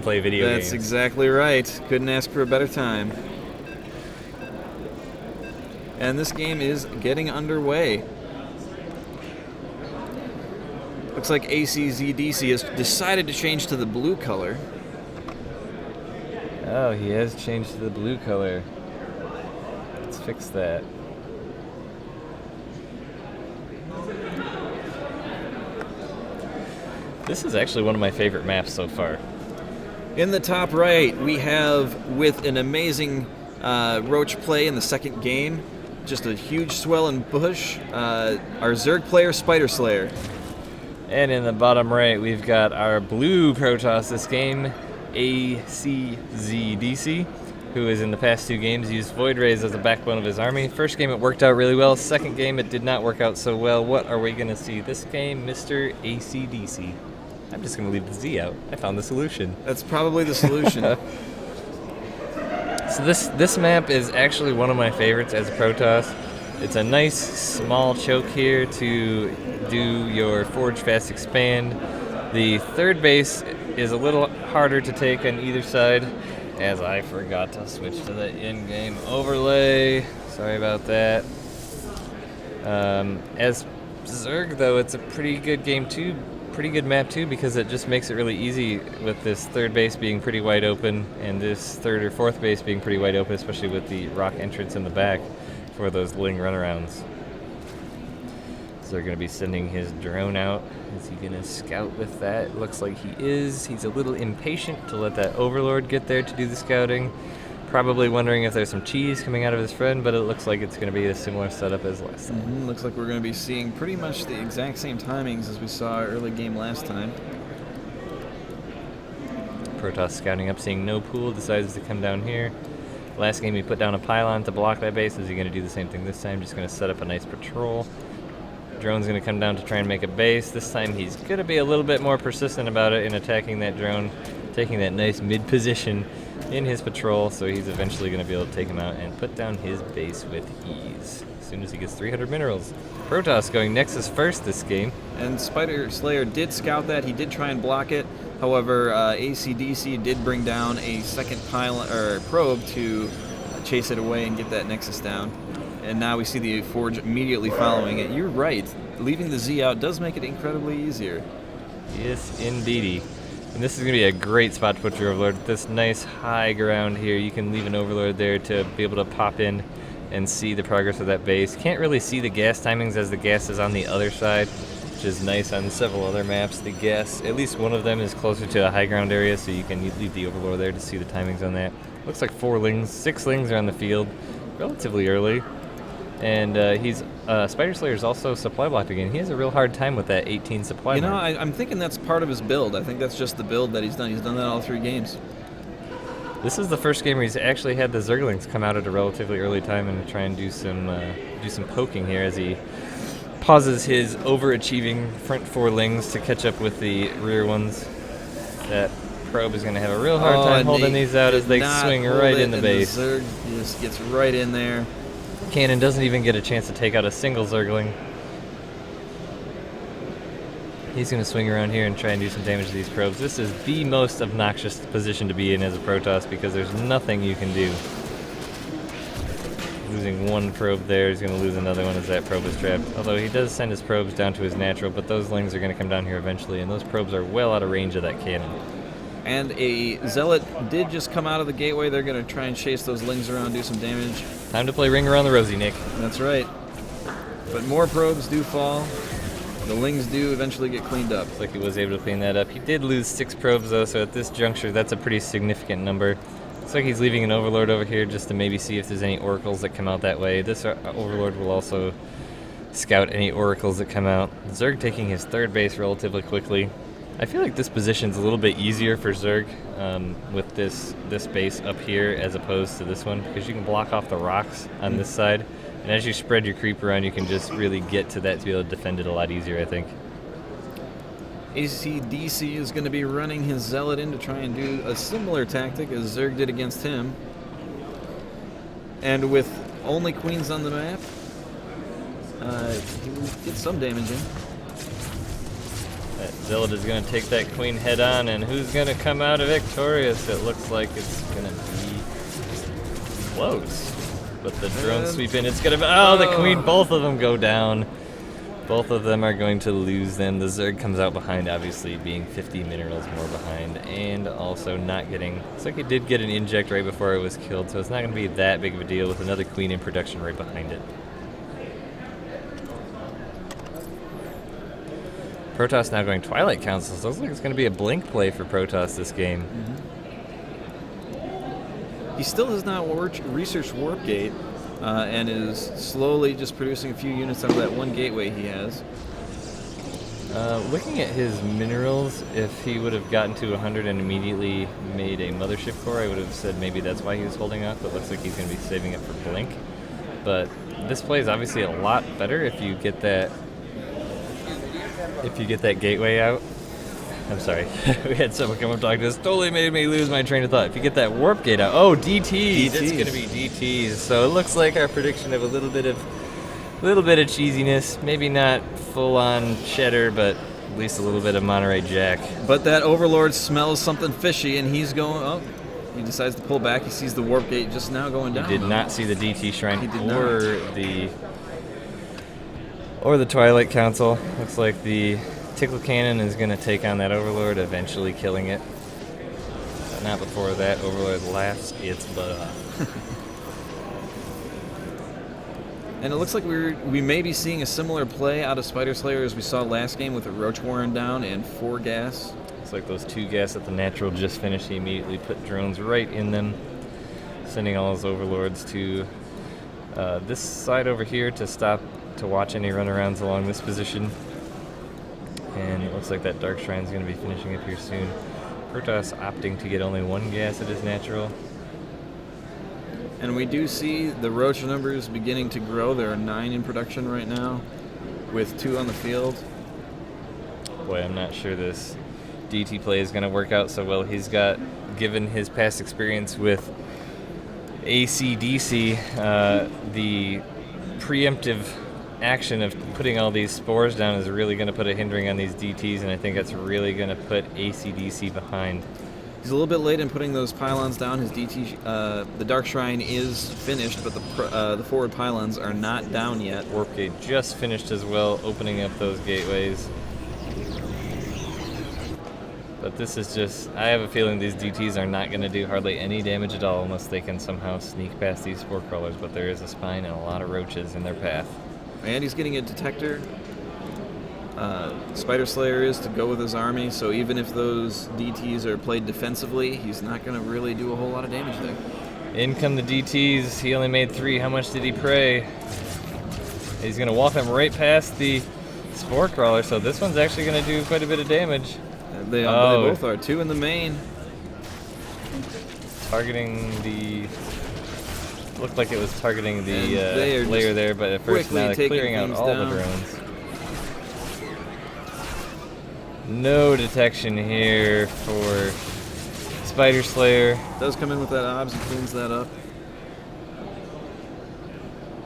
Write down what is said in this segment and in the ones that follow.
play video games. That's exactly right. Couldn't ask for a better time. And this game is getting underway. Looks like ACzDC has decided to change to the blue color. Oh, he has changed to the blue color. Let's fix that. This is actually one of my favorite maps so far. In the top right, we have, with an amazing roach play in the second game, just a huge swell and bush, our Zerg player, Spidersayer. And in the bottom right, we've got our blue Protoss this game, ACzDC, who has in the past 2 games used Void Rays as the backbone of his army. First game it worked out really well, second game it did not work out so well. What are we going to see this game, Mr. ACdC? I'm just going to leave the Z out. I found the solution. That's probably the solution. So this map is actually one of my favorites as a Protoss. It's a nice small choke here to do your Forge Fast Expand. The third base is a little harder to take on either side, as I forgot to switch to the in-game overlay. Sorry about that. As Zerg, though, it's a pretty good game too. Pretty good map too, because it just makes it really easy with this third base being pretty wide open and this third or fourth base being pretty wide open, especially with the rock entrance in the back for those Ling runarounds. So they're going to be sending his drone out. Is he going to scout with that? Looks like he is. He's a little impatient to let that Overlord get there to do the scouting. Probably wondering if there's some cheese coming out of his friend, but it looks like it's going to be a similar setup as last time. Looks like we're going to be seeing pretty much the exact same timings as we saw early game last time. Protoss scouting up, seeing no pool, decides to come down here. Last game he put down a pylon to block that base. Is he going to do the same thing this time? Just going to set up a nice patrol. Drone's going to come down to try and make a base. This time he's going to be a little bit more persistent about it in attacking that drone, taking that nice mid position in his patrol, so he's eventually going to be able to take him out and put down his base with ease as soon as he gets 300 minerals. Protoss going Nexus first this game. And Spidersayer did scout that. He did try and block it. However, ACdC did bring down a second pylon or probe to chase it away and get that Nexus down. And now we see the Forge immediately following it. You're right. Leaving the Z out does make it incredibly easier. Yes, indeedy. And this is going to be a great spot to put your Overlord. This nice high ground here, you can leave an Overlord there to be able to pop in and see the progress of that base. Can't really see the gas timings as the gas is on the other side, which is nice on several other maps. The gas, at least one of them, is closer to a high ground area, so you can leave the Overlord there to see the timings on that. Looks like 6 Lings are on the field relatively early. And Spidersayer's also supply blocked again. He has a real hard time with that 18 supply You know, mark. I'm thinking that's part of his build. I think that's just the build that he's done. He's done that all 3 games. This is the first game where he's actually had the Zerglings come out at a relatively early time and try and do some poking here as he pauses his overachieving front 4 Lings to catch up with the rear ones. That probe is going to have a real hard time holding these out as they swing right in the base. The Zerg just gets right in there. Cannon doesn't even get a chance to take out a single Zergling. He's going to swing around here and try and do some damage to these probes. This is the most obnoxious position to be in as a Protoss because there's nothing you can do. Losing 1 probe there, he's going to lose another one as that probe is trapped. Although he does send his probes down to his natural, but those Lings are going to come down here eventually, and those probes are well out of range of that cannon. And a Zealot did just come out of the gateway. They're going to try and chase those Lings around, do some damage. Time to play Ring Around the Rosie, Nick. That's right. But more probes do fall. The Lings do eventually get cleaned up. Looks like he was able to clean that up. He did lose 6 probes, though, so at this juncture, that's a pretty significant number. Looks like he's leaving an Overlord over here just to maybe see if there's any Oracles that come out that way. This Overlord will also scout any Oracles that come out. Zerg taking his 3rd base relatively quickly. I feel like this position's a little bit easier for Zerg with this base up here as opposed to this one, because you can block off the rocks on this side, and as you spread your creep around, you can just really get to that to be able to defend it a lot easier, I think. ACdC is going to be running his Zealot in to try and do a similar tactic as Zerg did against him. And with only queens on the map, he will get some damage in. That Zealot is going to take that queen head on, and who's going to come out victorious? It looks like it's going to be close. But the drone sweep in, it's going to be... Oh, the queen, both of them go down. Both of them are going to lose them. The Zerg comes out behind, obviously, being 50 minerals more behind, and also not getting... Looks like it did get an inject right before it was killed, so it's not going to be that big of a deal with another queen in production right behind it. Protoss now going Twilight Council, so it looks like it's going to be a blink play for Protoss this game. He still has not researched Warp Gate, and is slowly just producing a few units out of that one gateway he has. Looking at his minerals, if he would have gotten to 100 and immediately made a mothership core, I would have said maybe that's why he was holding off, but looks like he's going to be saving it for blink. But this play is obviously a lot better if you get that gateway out. I'm sorry. We had someone come up talking to us. Totally made me lose my train of thought. If you get that warp gate out. Oh, DTs. It's going to be DTs. So it looks like our prediction of a little bit of cheesiness. Maybe not full on cheddar, but at least a little bit of Monterey Jack. But that Overlord smells something fishy, and he's going... Oh, he decides to pull back. He sees the warp gate just now going down. He did not see the DT shrine or the Twilight Council. Looks like the Tickle Cannon is going to take on that Overlord, eventually killing it. But not before that Overlord laughs its butt off. And it looks like we may be seeing a similar play out of Spidersayer as we saw last game with the Roach Warren down and 4 gas. Looks like those 2 gas at the natural just finished. He immediately put drones right in them, sending all his Overlords to this side over here to watch any runarounds along this position. And it looks like that Dark Shrine is going to be finishing up here soon. Protoss opting to get only 1 gas at his natural. And we do see the Roach numbers beginning to grow. There are 9 in production right now, with 2 on the field. Boy, I'm not sure this DT play is going to work out so well. He's got, given his past experience with ACdC, the preemptive action of putting all these spores down is really going to put a hindering on these DTs, and I think that's really going to put ACdC behind. He's a little bit late in putting those pylons down. His DT, the Dark Shrine is finished, but the forward pylons are not down yet. Warp Gate just finished as well, opening up those gateways. But this is just, I have a feeling these DTs are not going to do hardly any damage at all unless they can somehow sneak past these spore crawlers, but there is a spine and a lot of roaches in their path. And he's getting a detector. Spidersayer is to go with his army, so even if those DTs are played defensively, he's not going to really do a whole lot of damage there. In come the DTs. He only made 3. How much did he pray? He's going to walk them right past the spore crawler, so this one's actually going to do quite a bit of damage. They both are. 2 in the main. Targeting the... Looked like it was targeting the layer there, but at first now they're clearing out all the drones. No detection here for Spidersayer. Does come in with that OBS and cleans that up.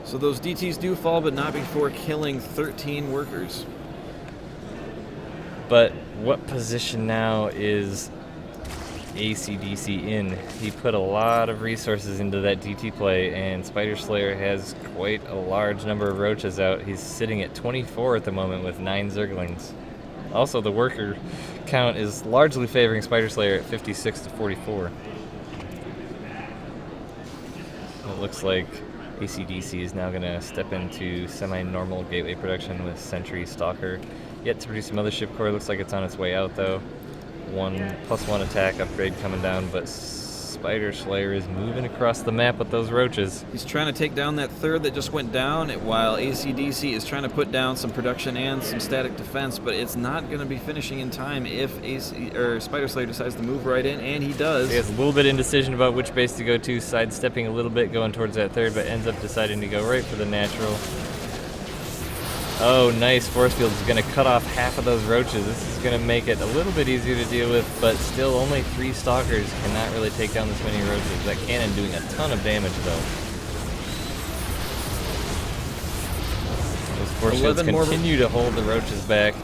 So those DTs do fall, but not before killing 13 workers. But what position now is ACdC in? He put a lot of resources into that DT play, and Spidersayer has quite a large number of roaches out. He's sitting at 24 at the moment with 9 Zerglings. Also, the worker count is largely favoring Spidersayer at 56 to 44. It looks like ACdC is now going to step into semi-normal gateway production with Sentry, Stalker. Yet to produce a mothership core. Looks like it's on its way out though. 1+1 attack upgrade coming down, but Spidersayer is moving across the map with those roaches. He's trying to take down that 3rd that just went down, while ACdC is trying to put down some production and some static defense, but it's not going to be finishing in time if Spidersayer decides to move right in, and he does. He has a little bit indecision about which base to go to, sidestepping a little bit, going towards that 3rd, but ends up deciding to go right for the natural. Oh, nice. Force Field is going to cut off half of those roaches. This is going to make it a little bit easier to deal with, but still only 3 Stalkers cannot really take down this many roaches. That cannon doing a ton of damage, though. Those Force Fields continue to hold the roaches back.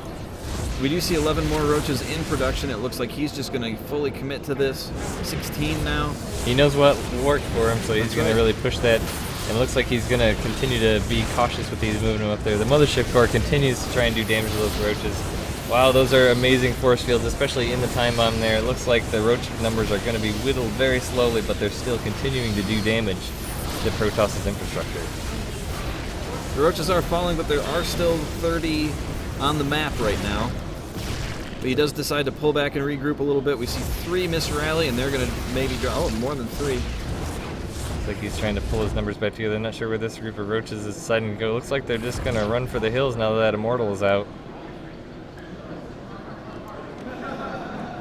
We do see 11 more roaches in production. It looks like he's just going to fully commit to this. 16 now. He knows what worked for him, so he's going to right. really push that. And it looks like he's going to continue to be cautious with these moving them up there. The mothership core continues to try and do damage to those roaches. Wow, those are amazing force fields, especially in the time bomb there. It looks like the roach numbers are going to be whittled very slowly, but they're still continuing to do damage to Protoss's infrastructure. The roaches are falling, but there are still 30 on the map right now. But he does decide to pull back and regroup a little bit. We see 3 miss rally, and they're going to maybe draw. Oh, more than 3. Looks like he's trying to pull his numbers back together. I'm not sure where this group of roaches is deciding to go. Looks like they're just going to run for the hills now that Immortal is out.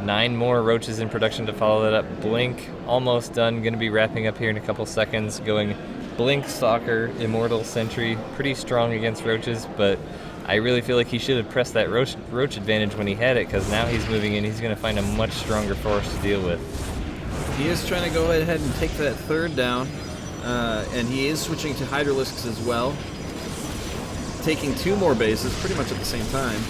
9 more roaches in production to follow that up. Blink, almost done. Going to be wrapping up here in a couple seconds. Going Blink, Stalker, Immortal, Sentry. Pretty strong against roaches, but I really feel like he should have pressed that roach advantage when he had it, because now he's moving in. He's going to find a much stronger force to deal with. He is trying to go ahead and take that 3rd down, and he is switching to Hydralisks as well. Taking 2 more bases pretty much at the same time.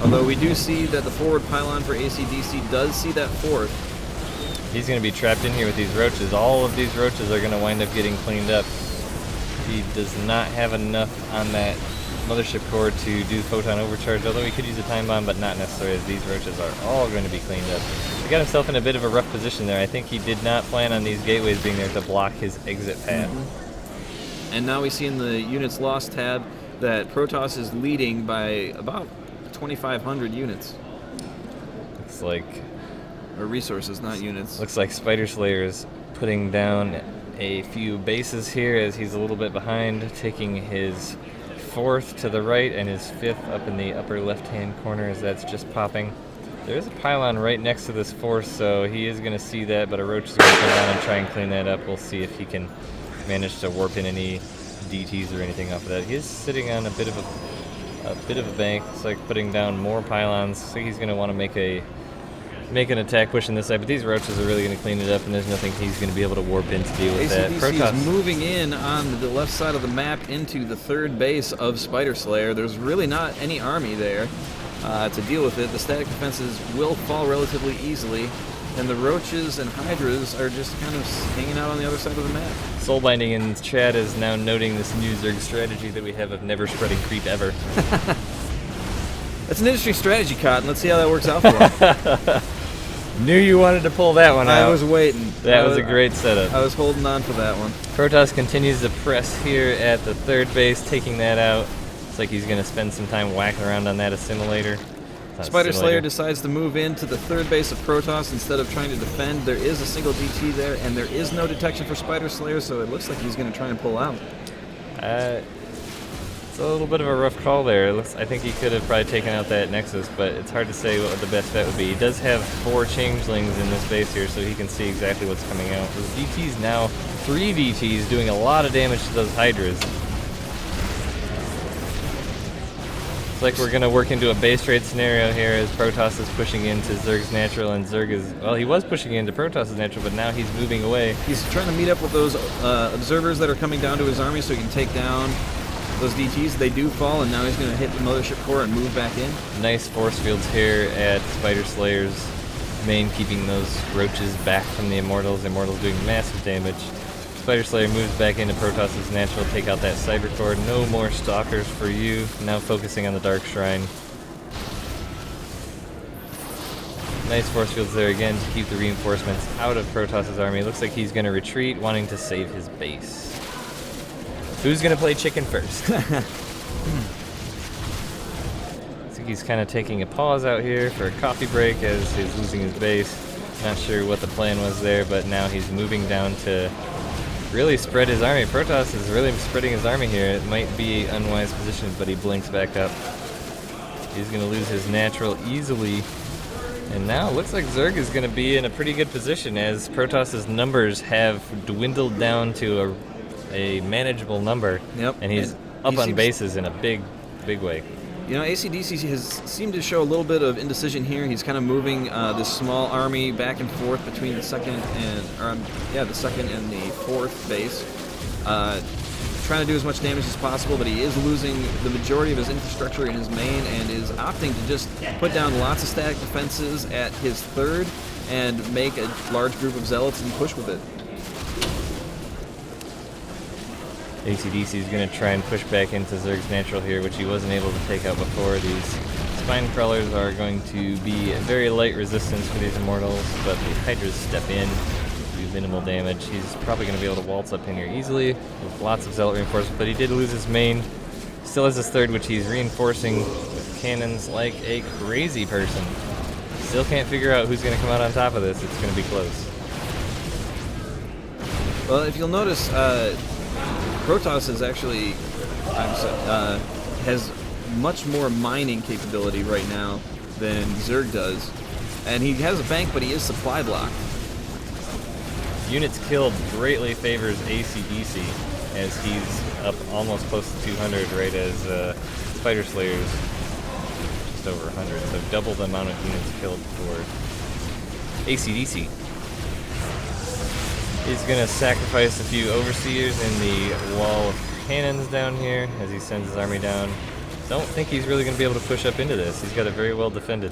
Although we do see that the forward pylon for ACdC does see that 4th. He's going to be trapped in here with these roaches. All of these roaches are going to wind up getting cleaned up. He does not have enough on that mothership core to do photon overcharge, although he could use a time bomb, but not necessarily, as these roaches are all going to be cleaned up. He got himself in a bit of a rough position there. I think he did not plan on these gateways being there to block his exit path. And now we see in the units lost tab that Protoss is leading by about 2,500 units. Looks like... Or resources, not units. Looks like Spidersayer is putting down a few bases here as he's a little bit behind, taking his 4th to the right and his 5th up in the upper left-hand corner as that's just popping. There is a pylon right next to this 4th, so he is going to see that, but a roach is going to come down and try and clean that up. We'll see if he can manage to warp in any DTs or anything off of that. He is sitting on a bit of a bank. It's like putting down more pylons. So he's going to want to make an attack pushing this side, but these roaches are really going to clean it up, and there's nothing he's going to be able to warp in to deal with that. ACdC is moving in on the left side of the map into the 3rd base of Spidersayer. There's really not any army there to deal with it. The static defenses will fall relatively easily, and the roaches and hydras are just kind of hanging out on the other side of the map. Soulbinding in chat is now noting this new Zerg strategy that we have of never spreading creep ever. That's an interesting strategy, Cotton. Let's see how that works out for him. Knew you wanted to pull that one out. I was waiting. That was a great setup. I was holding on for that one. Protoss continues to press here at the 3rd base, taking that out. Looks like he's going to spend some time whacking around on that assimilator. Spidersayer decides to move into the 3rd base of Protoss instead of trying to defend. There is a single DT there, and there is no detection for Spidersayer, so it looks like he's going to try and pull out. It's a little bit of a rough call there. I think he could have probably taken out that Nexus, but it's hard to say what the best bet would be. He does have 4 changelings in this base here, so he can see exactly what's coming out. Those DTs now, 3 DTs, doing a lot of damage to those Hydras. It's like we're going to work into a base trade scenario here as Protoss is pushing into Zerg's natural, and Zerg is, well, he was pushing into Protoss's natural, but now he's moving away. He's trying to meet up with those observers that are coming down to his army so he can take down those DTs. They do fall, and now he's going to hit the mothership core and move back in. Nice force fields here at Spidersayer's main, keeping those roaches back from the Immortals. Immortals doing massive damage. Spidersayer moves back into Protoss's natural, take out that Cyber Core. No more Stalkers for you. Now focusing on the Dark Shrine. Nice force fields there again to keep the reinforcements out of Protoss's army. Looks like he's going to retreat, wanting to save his base. Who's going to play chicken first? I think he's kind of taking a pause out here for a coffee break as he's losing his base. Not sure what the plan was there, but now he's moving down to really spread his army. Protoss is really spreading his army here. It might be unwise position, but he blinks back up. He's going to lose his natural easily. And now it looks like Zerg is going to be in a pretty good position as Protoss's numbers have dwindled down to a manageable number. Yep. And he's up on bases in a big way. You know, ACdC has seemed to show a little bit of indecision here. He's kind of moving this small army back and forth between the second and the 4th base, trying to do as much damage as possible, but he is losing the majority of his infrastructure in his main and is opting to just put down lots of static defenses at his third and make a large group of zealots and push with it. ACdC is going to try and push back into Zerg's natural here, which he wasn't able to take out before. These spine crawlers are going to be a very light resistance for these immortals, but the Hydras step in, do minimal damage. He's probably going to be able to waltz up in here easily with lots of zealot reinforcements, but he did lose his main. Still has his third, which he's reinforcing with cannons like a crazy person. Still can't figure out who's going to come out on top of this. It's going to be close. Well, if you'll notice, Protoss is actually has much more mining capability right now than Zerg does, and he has a bank, but he is supply blocked. Units killed greatly favors ACdC, as he's up almost close to 200, right as Spidersayer's just over 100, so double the amount of units killed for ACdC. He's going to sacrifice a few overseers in the wall of cannons down here as he sends his army down. Don't think he's really going to be able to push up into this. He's got it very well defended.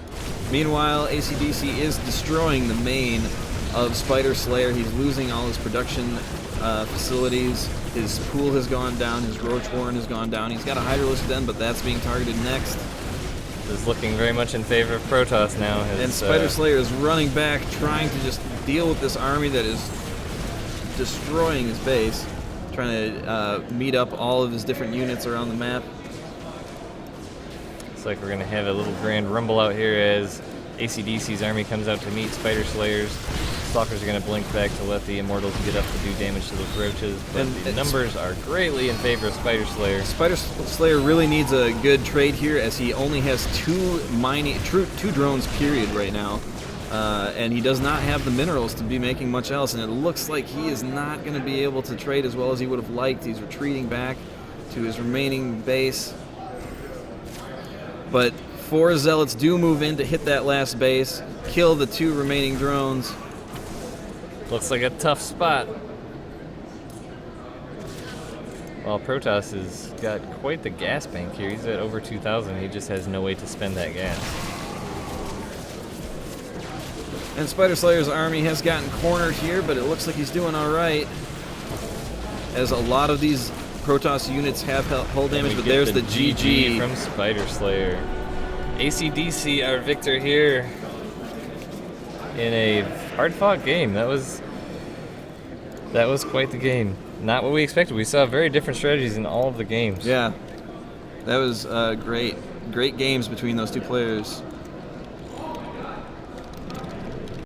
Meanwhile, ACdC is destroying the main of Spidersayer. He's losing all his production facilities. His pool has gone down. His Roach Warren has gone down. He's got a Hydralisk Den, but that's being targeted next. This is looking very much in favor of Protoss now. And Spidersayer is running back, trying to just deal with this army that is destroying his base, trying to meet up all of his different units around the map. Looks like we're going to have a little grand rumble out here as ACdC's army comes out to meet Spidersayer's. Stalkers are going to blink back to let the Immortals get up to do damage to those roaches, but And the numbers are greatly in favor of Spidersayer. Spidersayer really needs a good trade here, as he only has two drones period right now. And he does not have the minerals to be making much else, and it looks like he is not going to be able to trade as well as he would have liked. He's retreating back to his remaining base. But 4 zealots do move in to hit that last base, kill the 2 remaining drones. Looks like a tough spot. Well, Protoss has got quite the gas bank here. He's at over 2,000. He just has no way to spend that gas. And Spidersayer's army has gotten cornered here, but it looks like he's doing all right, as a lot of these Protoss units have hull damage, but there's the GG from Spidersayer. ACdC, our victor here in a hard-fought game. That was quite the game. Not what we expected. We saw very different strategies in all of the games. Yeah, that was great games between those two players.